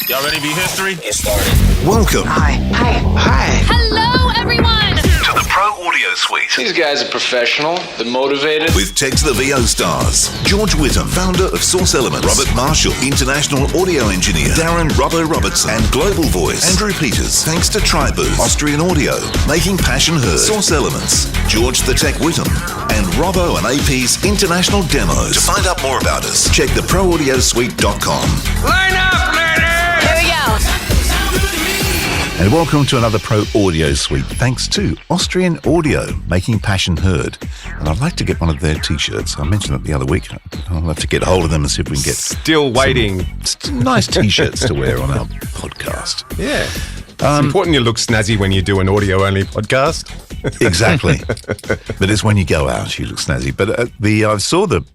Y'all ready to be history? Get started. Welcome. Hi. Hello, everyone. To the Pro Audio Suite. These guys are professional. They're motivated. With Text the VO stars. George Whittam, founder of Source Elements. Robert Marshall, international audio engineer. Darren Robbo Robertson. And global voice. Andrew Peters. Thanks to Tribooth. Austrian Audio. Making passion heard. Source Elements. George the Tech Whittam. And Robbo and AP's international demos. To find out more about us, check theproaudiosuite.com. Line up, ladies! Here we go. And welcome to another Pro Audio Suite, thanks to Austrian Audio, making passion heard. And I'd like to get one of their T-shirts. I mentioned it the other week. I'll have to get hold of them and see if we can get Still waiting. some nice T-shirts to wear on our podcast. Yeah. It's important you look snazzy when you do an audio-only podcast. Exactly. But it's when you go out, you look snazzy. But I saw the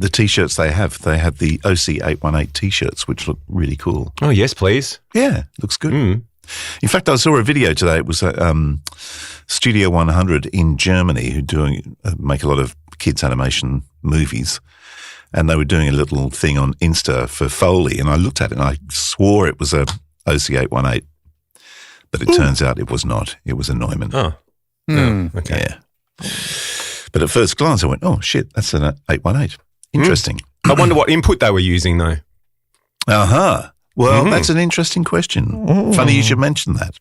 T-shirts they have. They have the OC818 T-shirts, which look really cool. Oh, yes, please. Yeah, looks good. In fact, I saw a video today. It was Studio 100 in Germany who make a lot of kids animation movies, and they were doing a little thing on Insta for Foley, and I looked at it and I swore it was a OC818, but it turns out it was not. It was a Neumann. Oh, okay. Yeah. But at first glance, I went, "Oh shit, that's an 818." Interesting. I wonder what input they were using, though. Well, that's an interesting question. Funny you should mention that.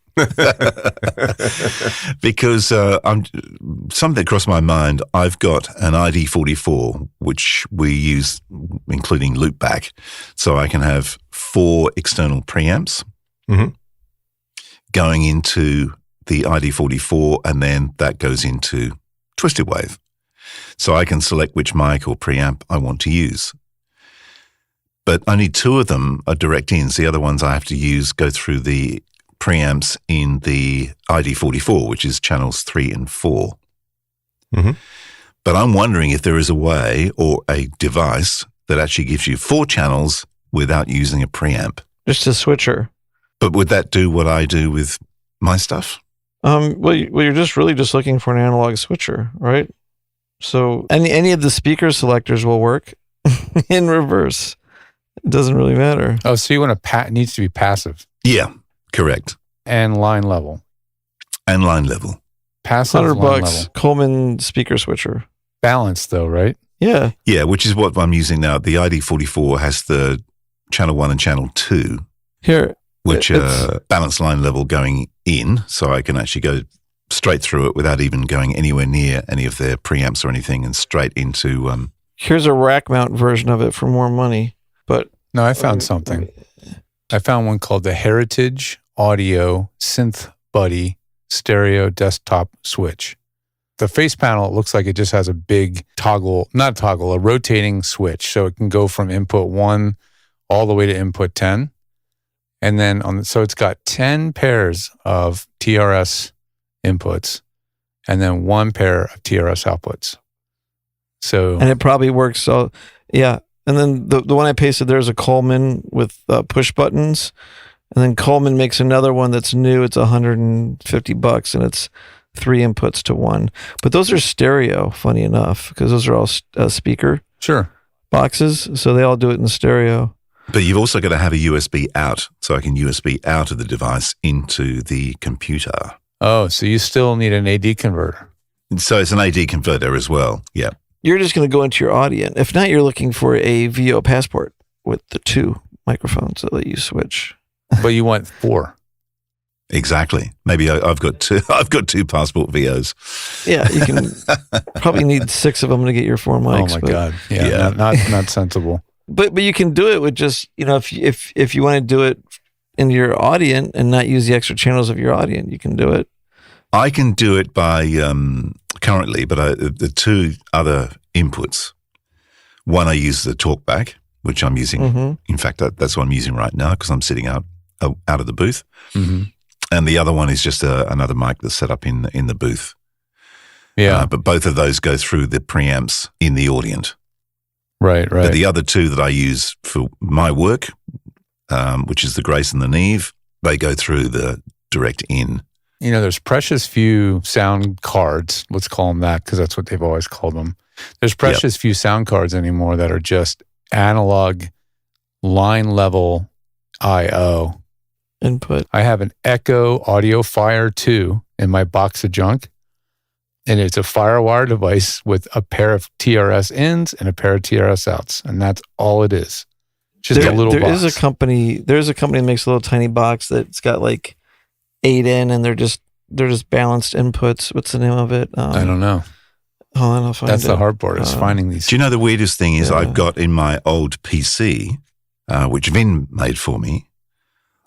Because something crossed my mind. I've got an ID44, which we use, including loopback, so I can have 4 external preamps going into the ID44, and then that goes into twisted wave. So I can select which mic or preamp I want to use. But only 2 of them are direct ins. The other ones I have to go through the preamps in the ID44, which is channels 3 and 4. But I'm wondering if there is a way or a device that actually gives you 4 channels without using a preamp. Just a switcher. But would that do what I do with my stuff? Well, you're just looking for an analog switcher, right? So any of the speaker selectors will work in reverse. It doesn't really matter. Oh, so you want needs to be passive. Yeah, correct. And line level. Passive, $100 line level. Coleman speaker switcher. Balanced though, right? Yeah. Yeah, which is what I'm using now. The ID44 has the channel 1 and channel 2. Here. Which balanced line level going in, so I can actually go straight through it without even going anywhere near any of their preamps or anything, and straight into... Here's a rack mount version of it for more money. But no, I found something. I found one called the Heritage Audio Synth Buddy Stereo Desktop Switch. The face panel, it looks like it just has a big a rotating switch. So it can go from input 1 all the way to input 10. And then so it's got 10 pairs of TRS inputs and then 1 pair of TRS outputs. And it probably works. So yeah. And then the one I pasted there is a Coleman with push buttons. And then Coleman makes another one that's new. It's $150 and it's 3 inputs to 1. But those are stereo, funny enough, because those are all speaker boxes. So they all do it in stereo. But you've also got to have a USB out, so I can USB out of the device into the computer. Oh, so you still need an AD converter. So it's an AD converter as well, yeah. You're just going to go into your Audient. If not, you're looking for a VO passport with the 2 microphones that let you switch. But you want 4. Exactly. Maybe I've got 2. I've got 2 passport VOs. Yeah, you can probably need 6 of them to get your 4 mics. Oh my God! Yeah. Not sensible. But you can do it with just, if you want to do it in your Audient and not use the extra channels of your Audient, you can do it. I can do it by currently, but the 2 other inputs. One, I use the TalkBack, which I'm using. In fact, that's what I'm using right now because I'm sitting out of the booth. And the other one is just another mic that's set up in the booth. Yeah, but both of those go through the preamps in the Audient. Right. But the other 2 that I use for my work, which is the Grace and the Neve, they go through the direct in. There's precious few sound cards. Let's call them that because that's what they've always called them. There's precious few sound cards anymore that are just analog line level I/O input. I have an Echo Audio Fire 2 in my box of junk. And it's a FireWire device with a pair of TRS ins and a pair of TRS outs. And that's all it is. Just a little box. There's a company that makes a little tiny box that's got like 8 in, and they're just balanced inputs. What's the name of it? I don't know. Hold on, I'll find That's it. the hard part, is finding these. Do you know the weirdest thing is I've got in my old PC, which Vin made for me,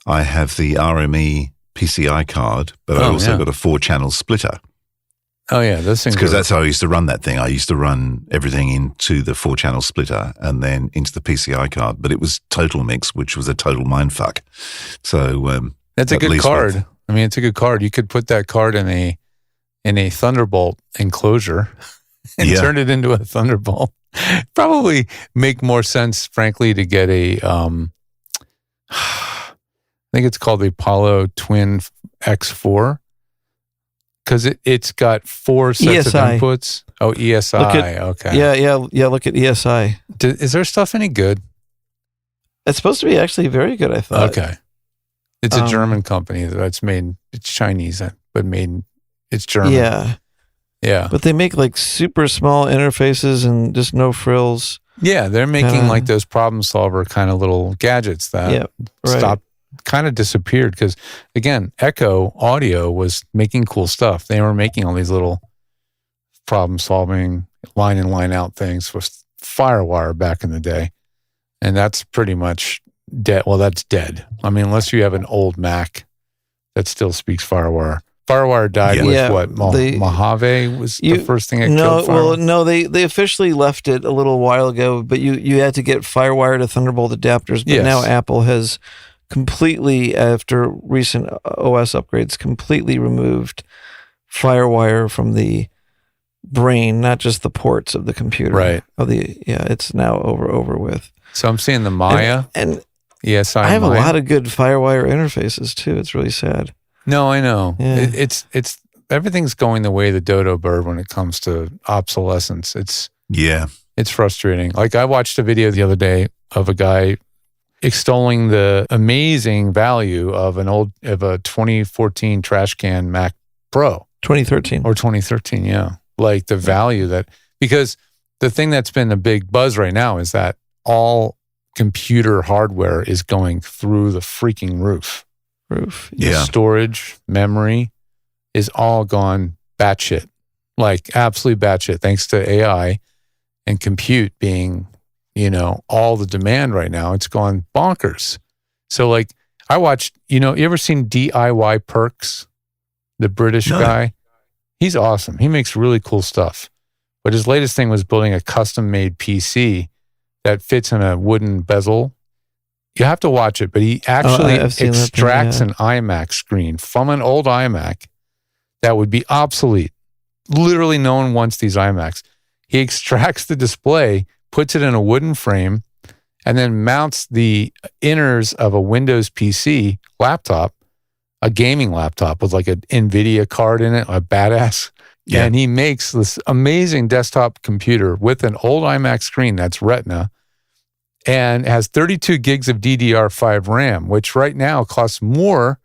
I have the RME PCI card, but I also got a 4-channel splitter. Oh, yeah. Those things. Because that's how I used to run that thing. I used to run everything into the 4-channel splitter and then into the PCI card, but it was Total Mix, which was a total mindfuck. So that's a good card. I mean, it's a good card. You could put that card in a Thunderbolt enclosure and turn it into a Thunderbolt. Probably make more sense, frankly, to get a, I think it's called the Apollo Twin X4. Because it's got 4 sets of inputs. Oh, ESI. Okay. Yeah. Look at ESI. Is their stuff any good? It's supposed to be actually very good, I thought. Okay. It's a German company that's made. It's Chinese, but it's German. Yeah. Yeah. But they make like super small interfaces and just no frills. Yeah, they're making like those problem solver kind of little gadgets that kind of disappeared because, again, Echo Audio was making cool stuff. They were making all these little problem solving line in, line out things with FireWire back in the day. And that's pretty much dead. Well, that's dead. I mean, unless you have an old Mac that still speaks FireWire. FireWire died with what? Mojave was the first thing that killed FireWire? Well, no, they officially left it a little while ago, but you had to get FireWire to Thunderbolt adapters. But now Apple has completely, after recent OS upgrades, completely removed FireWire from the brain, not just the ports of the computer. Right. It's now over with. So I'm seeing the Maya and ESI. I have a lot of good FireWire interfaces too. It's really sad. No, I know. Yeah. It's everything's going the way of the dodo bird when it comes to obsolescence. It's frustrating. Like I watched a video the other day of a guy extolling the amazing value of a 2014 trash can Mac Pro. 2013. Or 2013, yeah. Like the value that, because the thing that's been a big buzz right now is that all computer hardware is going through the freaking roof. Yeah. Storage, memory is all gone batshit. Like absolute batshit, thanks to AI and compute being, all the demand right now. It's gone bonkers. So like I watched, you ever seen DIY Perks? The British guy? He's awesome. He makes really cool stuff. But his latest thing was building a custom-made PC that fits in a wooden bezel. You have to watch it, but he actually extracts an iMac screen from an old iMac that would be obsolete. Literally no one wants these iMacs. He extracts the display, puts it in a wooden frame, and then mounts the inners of a Windows PC laptop, a gaming laptop with like an NVIDIA card in it, a badass. Yeah. And he makes this amazing desktop computer with an old iMac screen that's Retina and has 32 gigs of DDR5 RAM, which right now costs more.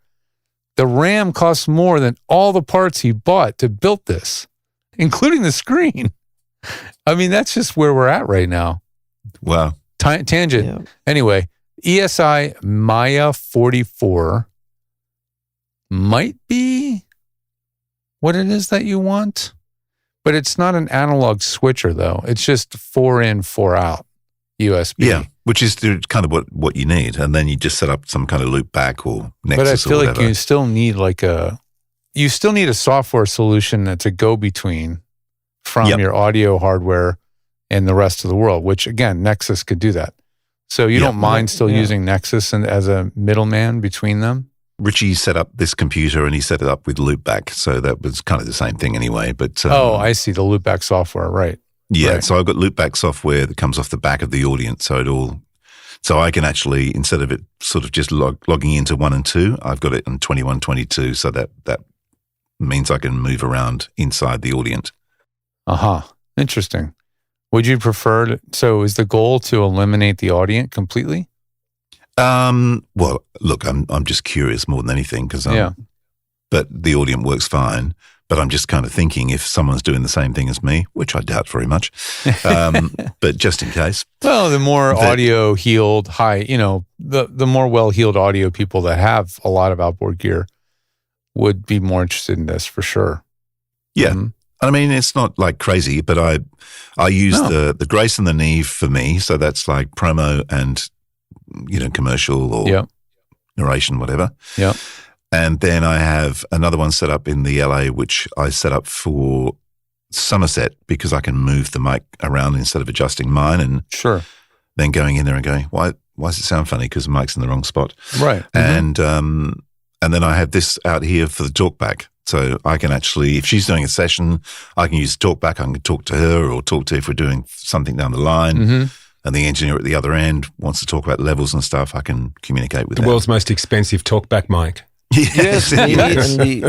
The RAM costs more than all the parts he bought to build this, including the screen. I mean, that's just where we're at right now. Wow. Tangent. Yeah. Anyway, ESI Maya 44 might be what it is that you want, but it's not an analog switcher, though. It's just 4 in, 4 out USB. Yeah, which is kind of what you need. And then you just set up some kind of loop back or Nexus or whatever. But I feel like you still need a software solution that's a go-between from your audio hardware and the rest of the world, which again, Nexus could do that. So you don't mind still using Nexus as a middleman between them? Richie set up this computer and he set it up with loopback. So that was kind of the same thing anyway. But I see, the loopback software, right. Yeah, right. So I've got loopback software that comes off the back of the Audient. So I can actually, instead of it sort of just logging into 1 and 2, I've got it on 21, 22. So that means I can move around inside the Audient. Interesting. Would you prefer so is the goal to eliminate the Audient completely? Well, look, I'm just curious more than anything because Yeah. but the Audient works fine. But I'm just kind of thinking if someone's doing the same thing as me, which I doubt very much, but just in case. Well, the more audio heeled, the more well-heeled audio people that have a lot of outboard gear would be more interested in this for sure. Yeah. Mm-hmm. I mean, it's not like crazy, but I use the Grace and the Neve for me. So that's like promo and, commercial or narration, whatever. Yeah. And then I have another one set up in the LA, which I set up for Somerset because I can move the mic around instead of adjusting mine and Sure. then going in there and going, why does it sound funny? Because the mic's in the wrong spot. Right. And then I have this out here for the talkback. So I can actually, if she's doing a session, I can use the talkback. I can talk to her or talk to if we're doing something down the line. Mm-hmm. And the engineer at the other end wants to talk about levels and stuff. I can communicate with The them. world's most expensive talkback mic. Yes, and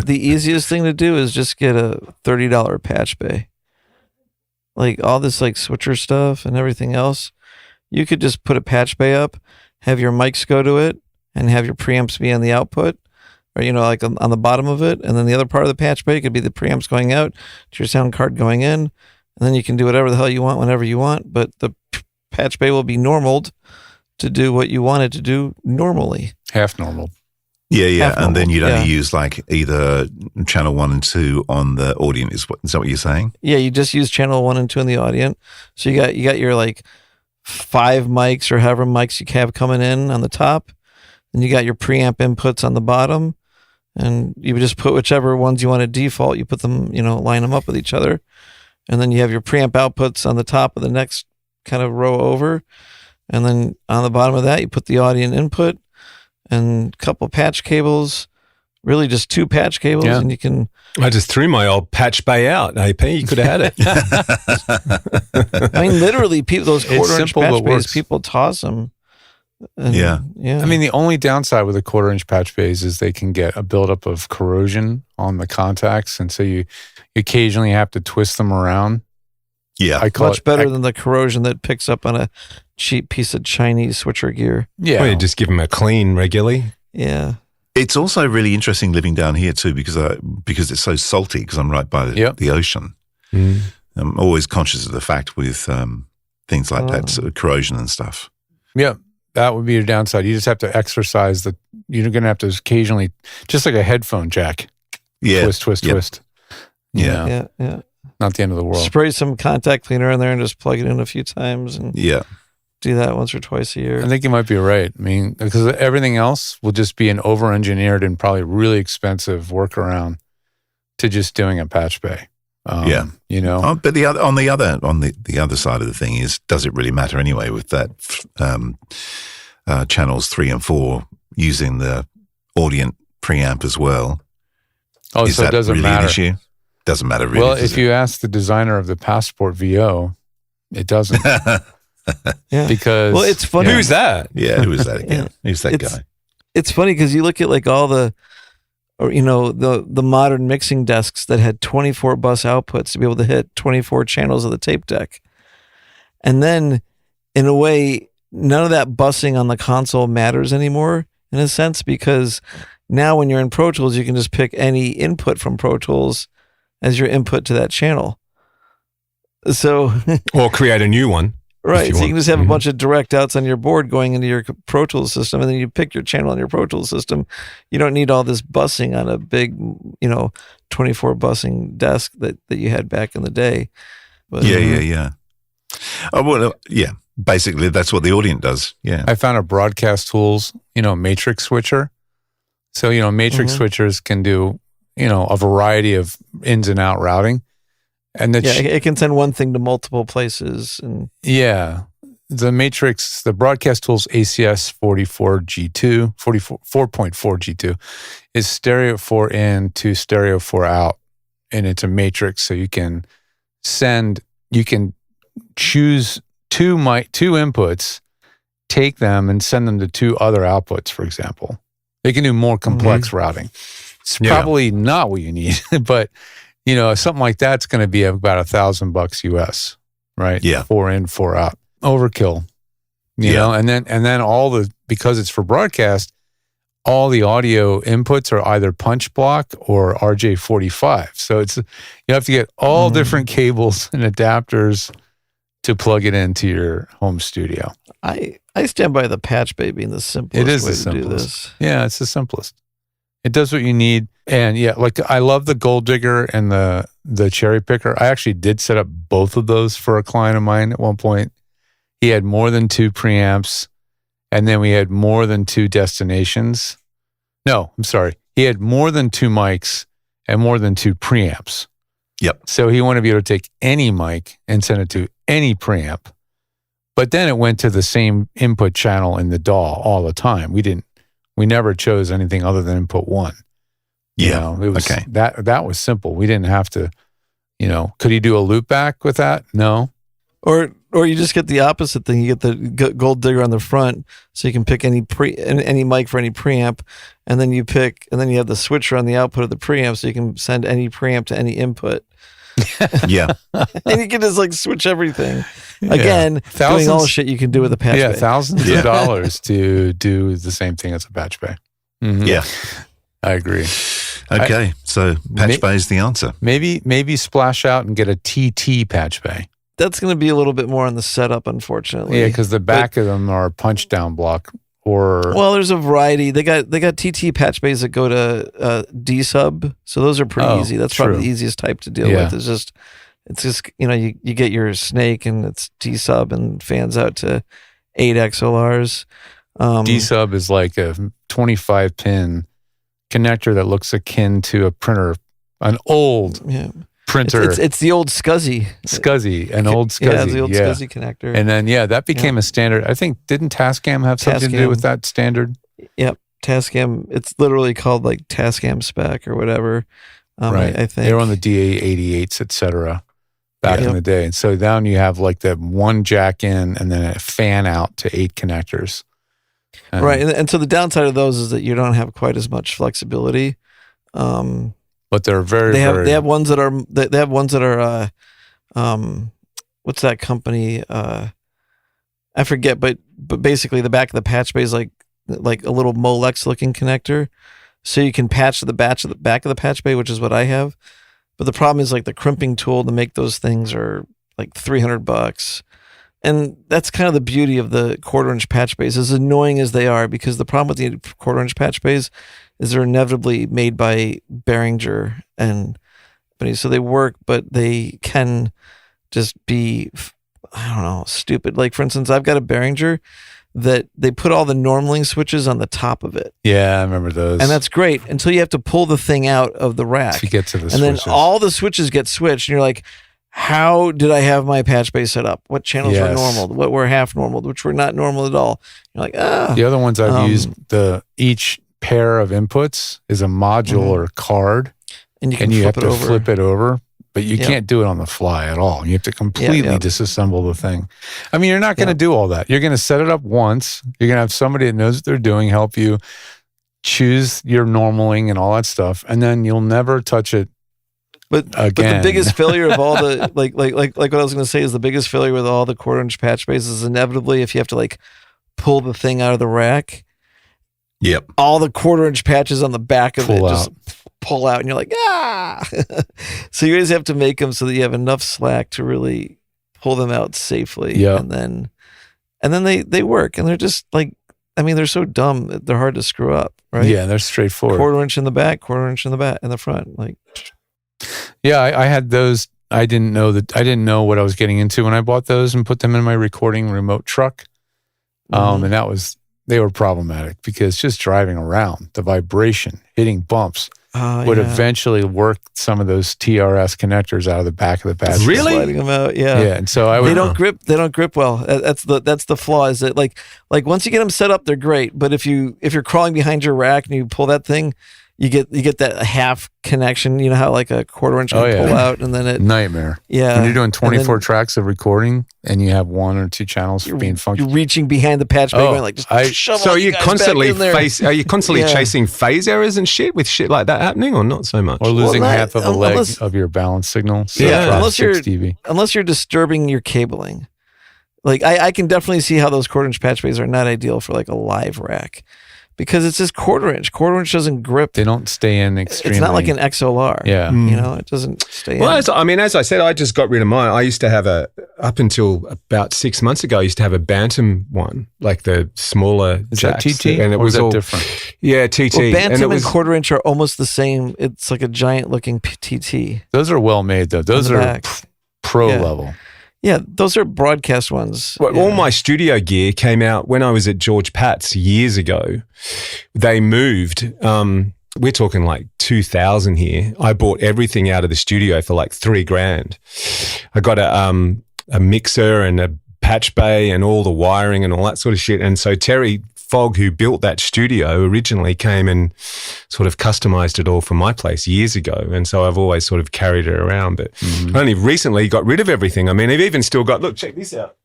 the easiest thing to do is just get a $30 Patchbay. Like all this like switcher stuff and everything else, you could just put a Patchbay up, have your mics go to it, and have your preamps be on the output, or like on the bottom of it, and then the other part of the Patchbay could be the preamps going out to your sound card going in, and then you can do whatever the hell you want whenever you want. But the Patchbay will be normaled to do what you want it to do normally. Half normal. Yeah. And then you'd only Yeah. use like either channel 1 and 2 on the Audient. Is that what you're saying? Yeah, you just use channel 1 and 2 in the Audient. So you got your like 5 mics or however mics you have coming in on the top, and you got your preamp inputs on the bottom, and you would just put whichever ones you want to default. You put them, line them up with each other, and then you have your preamp outputs on the top of the next kind of row over, and then on the bottom of that you put the Audient input and a couple patch cables, really just 2 patch cables, and you can. I just threw my old Patchbay out, AP. You could have had it. I mean, literally, those It's quarter-inch simple, but patch bays, works. people toss them. And, Yeah. yeah. I mean, the only downside with the quarter-inch patch bays is they can get a buildup of corrosion on the contacts, and so you occasionally have to twist them around. Yeah. I call much it better than the corrosion that picks up on a cheap piece of Chinese switcher gear. Yeah. Well, you just give them a clean regularly. Yeah. It's also really interesting living down here too because it's so salty because I'm right by the ocean. Mm. I'm always conscious of the fact with things like that, sort of corrosion and stuff. Yeah, that would be your downside. You just have to exercise you're going to have to occasionally, just like a headphone jack, Yeah. twist. Yeah. Yeah. Not the end of the world. Spray some contact cleaner in there and just plug it in a few times and Yeah. do that once or twice a year. I think you might be right. I mean, because everything else will just be an over-engineered and probably really expensive workaround to just doing a patch bay. Yeah. But on the other side of the thing is, does it really matter anyway with that channels 3 and 4 using the Audient preamp as well? Oh, is so it that doesn't really matter. an issue? Doesn't matter really. Well, does if you ask the designer of the Passport VO, it doesn't. Yeah. Because Well, it's funny. Who's that? Yeah, who is that again? Who's that It's- guy? It's funny because you look at like all the modern mixing desks that had 24 bus outputs to be able to hit 24 channels of the tape deck. And then in a way, none of that busing on the console matters anymore in a sense, because now when you're in Pro Tools, you can just pick any input from Pro Tools as your input to that channel. So, Or create a new one. right. you So you want. can just have a Mhm. bunch of direct outs on your board going into your Pro Tools system, and then you pick your channel on your Pro Tools system. You don't need all this busing on a big, 24 busing desk that you had back in the day. But, Yeah. Oh, well, yeah. Basically, that's what the Audient does. Yeah. I found a Broadcast Tools, matrix switcher. So, matrix switchers can do, a variety of ins and out routing. And it can send one thing to multiple places. And the matrix, the Broadcast Tools ACS 44G2, 4.4G2 is stereo 4 in to stereo 4 out. And it's a matrix. So you can choose two inputs, take them and send them to 2 other outputs, for example. They can do more complex routing. It's probably not what you need, but something like that's going to be about $1,000 US, right? Yeah. 4 in, 4 out. Overkill. You know, and then all the because it's for broadcast, all the audio inputs are either punch block or RJ45. So you have to get all different cables and adapters to plug it into your home studio. I stand by the Patchbay being the simplest It is way the to simplest. do this. Yeah, it's the simplest. It does what you need. And yeah, like I love the Gold Digger and the Cherry Picker. I actually did set up both of those for a client of mine at one point. He had more than 2 preamps, and then we had more than 2 destinations. No, I'm sorry. He had more than 2 mics and more than 2 preamps. Yep. So he wanted to be able to take any mic and send it to any preamp. But then it went to the same input channel in the DAW all the time. We never chose anything other than input 1. You know, it was okay. That was simple. We didn't have to, could he do a loop back with that? No. Or you just get the opposite thing. You get the Gold Digger on the front, so you can pick any mic for any preamp, and then you have the switcher on the output of the preamp, so you can send any preamp to any input. Yeah. And you can just like switch everything. Again, doing all the shit you can do with a Patchbay. Yeah, thousands of dollars to do the same thing as a Patchbay. Mm-hmm. Yeah. I agree. Okay, so Patchbay is the answer. Maybe splash out and get a TT Patchbay. That's going to be a little bit more on the setup, unfortunately. Yeah, because the back of them are punch down block. Well, there's a variety. They got TT Patchbays that go to D sub, so those are pretty easy. That's probably the easiest type to deal with. It's just you get your snake and it's D sub and fans out to 8 XLRs. D sub is like a 25 pin connector that looks akin to a printer, an old printer. It's the old SCSI. An old SCSI. Yeah, it's the old SCSI connector. And then, that became a standard. I think, didn't Tascam have something to do with that standard? Yep. Tascam. It's literally called like Tascam spec or whatever. Right. I think. They were on the DA88s, et cetera, back in the day. And so now you have like the one jack in and then a fan out to 8 connectors. Right. And so the downside of those is that you don't have quite as much flexibility. But they're very, they have ones that are what's that company? I forget, but basically the back of the Patchbay is like a little Molex looking connector, so you can patch the back of the Patchbay, which is what I have. But the problem is like the crimping tool to make those things are like $300, and that's kind of the beauty of the 1/4-inch Patchbays, as annoying as they are, because the problem with the 1/4-inch Patchbays is they're inevitably made by Behringer and companies, so they work, but they can just be, I don't know, stupid. Like for instance, I've got a Behringer that they put all the normaling switches on the top of it. Yeah, I remember those. And that's great until you have to pull the thing out of the rack to get to the switches. And then all the switches get switched, and you're like, how did I have my Patchbay set up? What channels were normal? What were half normal? Which were not normal at all? You're like, The other ones I've used, each pair of inputs is a module or card, and you have to flip it over, but you can't do it on the fly at all. You have to completely disassemble the thing. I mean, you're not going to do all that. You're going to set it up once. You're going to have somebody that knows what they're doing help you choose your normaling and all that stuff, and then you'll never touch it. But the biggest failure of all the like what I was going to say is the biggest failure with all the 1/4-inch Patchbays is inevitably if you have to like pull the thing out of the rack. Yep. All the 1/4-inch patches on the back of it just pull out, and you're like, So you always have to make them so that you have enough slack to really pull them out safely. Yeah. And then they work, and they're just like, I mean, they're so dumb. They're hard to screw up, right? Yeah, they're straightforward. 1/4-inch in the back, 1/4-inch in the back, in the front, like. Yeah, I had those. I didn't know what I was getting into when I bought those and put them in my recording remote truck. And they were problematic because just driving around, the vibration, hitting bumps would eventually work some of those TRS connectors out of the back of the patch. Really? Sliding them out, yeah. Yeah, and so they don't grip well. That's the flaw, is that like once you get them set up, they're great, but if you're crawling behind your rack and you pull that thing, you get that half connection. You know how like a 1/4-inch can pull out, and then it nightmare. Yeah, when you're doing 24 tracks of recording and you have 1 or 2 channels being funky, you're reaching behind the patch bay, going like, so are you constantly chasing phase errors and shit with shit like that happening, or not so much, or losing half of a leg of your balance signal? So unless you're disturbing your cabling. Like I can definitely see how those 1/4-inch patch bays are not ideal for like a live rack because it's just 1/4-inch. 1/4-inch doesn't grip. They don't stay in extremely. It's not like an XLR. Yeah. You know, it doesn't stay in. Well, as I said, I just got rid of mine. I used to have up until about 6 months ago, I used to have a Bantam one, like the smaller Is jacks. that TT? And it or was is that all different? Yeah, TT. Well, Bantam and, was, 1/4-inch are almost the same. It's like a giant looking TT. Those are well made though. Those are pro level. Yeah, those are broadcast ones. Well, all my studio gear came out when I was at George Pat's years ago. They moved. We're talking like 2000 here. I bought everything out of the studio for like $3,000. I got a mixer and a patch bay and all the wiring and all that sort of shit. And so Terry Fogg, who built that studio, originally came and sort of customized it all for my place years ago. And so I've always sort of carried it around, but I only recently got rid of everything. I mean, I've even still got, look, check this out.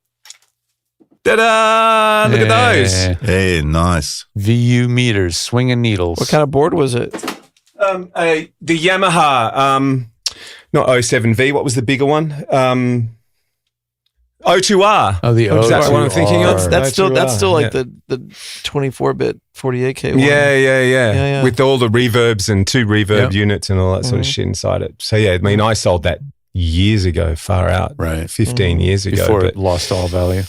Ta-da! Look at those. Hey, nice. VU meters, swinging needles. What kind of board was it? The Yamaha, not 07V, what was the bigger one? O2R. Oh, the Is that what I'm thinking of? That's still like yeah. the 24-bit 48K one. Yeah. With all the reverbs and 2 reverb units and all that sort of shit inside it. So yeah, I mean, I sold that years ago, far out, right? 15 years ago, before it lost all value.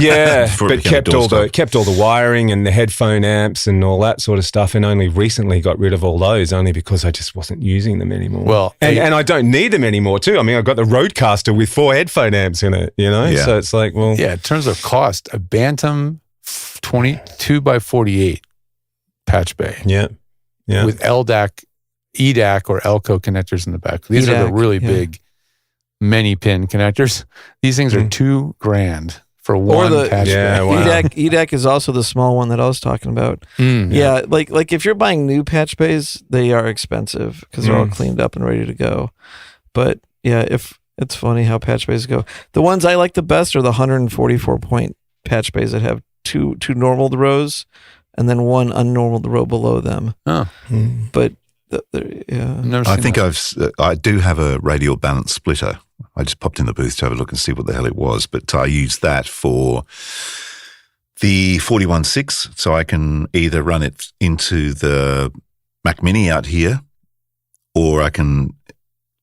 Yeah, but kept all the wiring and the headphone amps and all that sort of stuff, and only recently got rid of all those, only because I just wasn't using them anymore. Well, and I don't need them anymore too. I mean, I've got the Rodecaster with 4 headphone amps in it, you know. Yeah. So it's like, well, yeah. In terms of cost, a Bantam 22x48 patch bay, yeah, with LDAC, EDAC, or Elco connectors in the back. These are the really big many pin connectors. These things are $2,000. For one patch bay. Wow. EDAC is also the small one that I was talking about. Yeah, like if you're buying new patch bays, they are expensive because they're all cleaned up and ready to go. But yeah, if it's funny how patch bays go. The ones I like the best are the 144 point patch bays that have two normal rows and then one unnormal row below them. Oh, but yeah, I think I do have a radial balance splitter. I just popped in the booth to have a look and see what the hell it was, but I use that for the 41.6, so I can either run it into the Mac Mini out here, or I can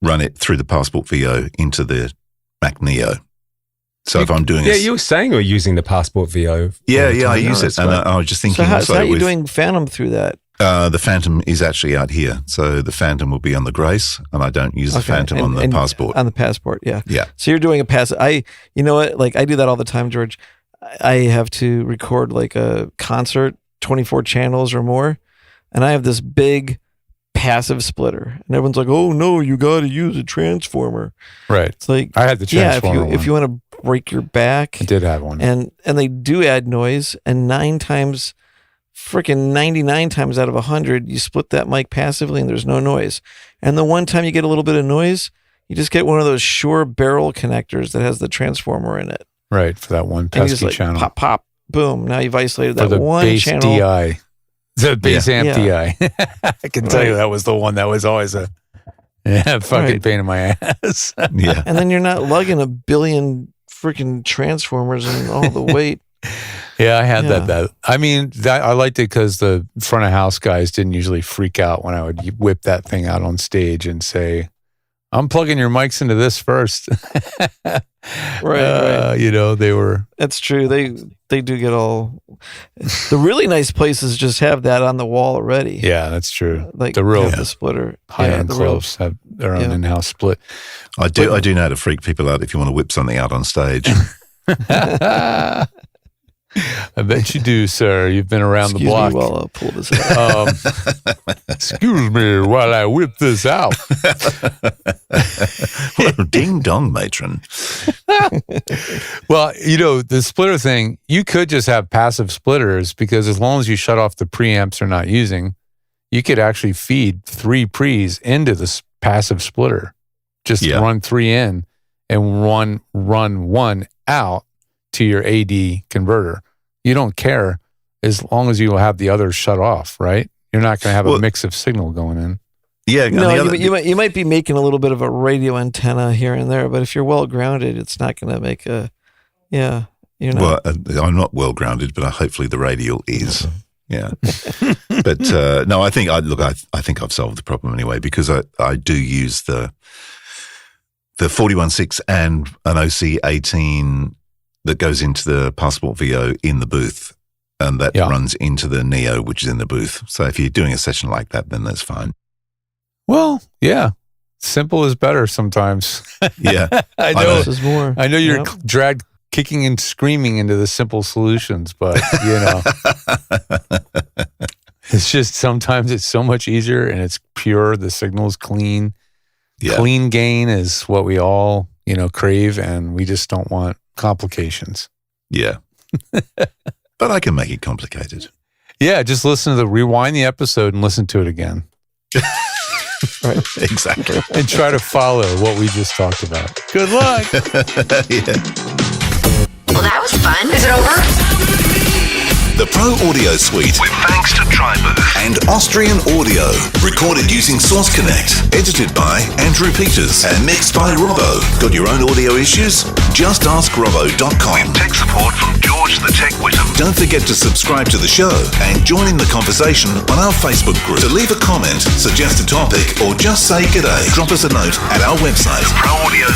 run it through the Passport VO into the Mac Neo. So if I'm doing you were saying you were using the Passport VO. Yeah, I use it, and I was just thinking. So how are you doing Phantom through that? The Phantom is actually out here. So the Phantom will be on the Grace, and I don't use the Phantom on the Passport. On the Passport, yeah. Yeah. So you're doing a pass. You know what? Like I do that all the time, George. I have to record like a concert, 24 channels or more, and I have this big passive splitter, and everyone's like, "Oh no, you got to use a transformer." Right. It's like I had the transformer. If you want to break your back, I did have one, and they do add noise, and 99 times out of 100, you split that mic passively and there's no noise. And the one time you get a little bit of noise, you just get one of those Shure barrel connectors that has the transformer in it. Right, for that one pesky channel. Pop, pop, boom. Now you've isolated that one bass channel. DI. The bass amp DI. I can tell you that was the one that was always a fucking pain in my ass. Yeah. And then you're not lugging a billion freaking transformers and all the weight. Yeah, I had that. I mean, I liked it because the front of house guys didn't usually freak out when I would whip that thing out on stage and say, "I'm plugging your mics into this first." Right. You know, they were. That's true. They do get all. The really nice places just have that on the wall already. Yeah, that's true. Like the real the splitter, high-end clubs have their own in-house split. I do know how to freak people out if you want to whip something out on stage. I bet you do, sir. You've been around the block. Excuse me while I pull this out. Excuse me while I whip this out. Ding dong, matron. Well, you know, the splitter thing, you could just have passive splitters because as long as you shut off the preamps they're not using, you could actually feed 3 pre's into the passive splitter. Just run 3 in and run 1 out to your AD converter. You don't care as long as you have the others shut off, right? You're not going to have a mix of signal going in. Yeah, no, you might be making a little bit of a radio antenna here and there, but if you're well grounded, it's not going to make a Yeah. You're not. Well, I'm not well grounded, but hopefully the radial is. Yeah. But no, I think I think I've solved the problem anyway, because I do use the 41.6 and an OC18 that goes into the Passport VO in the booth, and that runs into the Neo, which is in the booth. So if you're doing a session like that, then that's fine. Well, yeah. Simple is better sometimes. Yeah. I know. This is more. I know you're dragged kicking and screaming into the simple solutions, but it's just sometimes it's so much easier and it's pure. The signal is clean. Yeah. Clean gain is what we all, crave, and we just don't want complications. Yeah. But I can make it complicated. Yeah, just rewind the episode and listen to it again. Right. Exactly. And try to follow what we just talked about. Good luck. Yeah. Well, that was fun. Is it over? The Pro Audio Suite, with thanks to Tribooth and Austrian Audio. Recorded using Source Connect. Edited by Andrew Peters and mixed by Robbo. Got your own audio issues? Just ask Robbo.com. With tech support from George the Tech Whittam. Don't forget to subscribe to the show and join in the conversation on our Facebook group. To leave a comment, suggest a topic, or just say g'day, drop us a note at our website, proaudio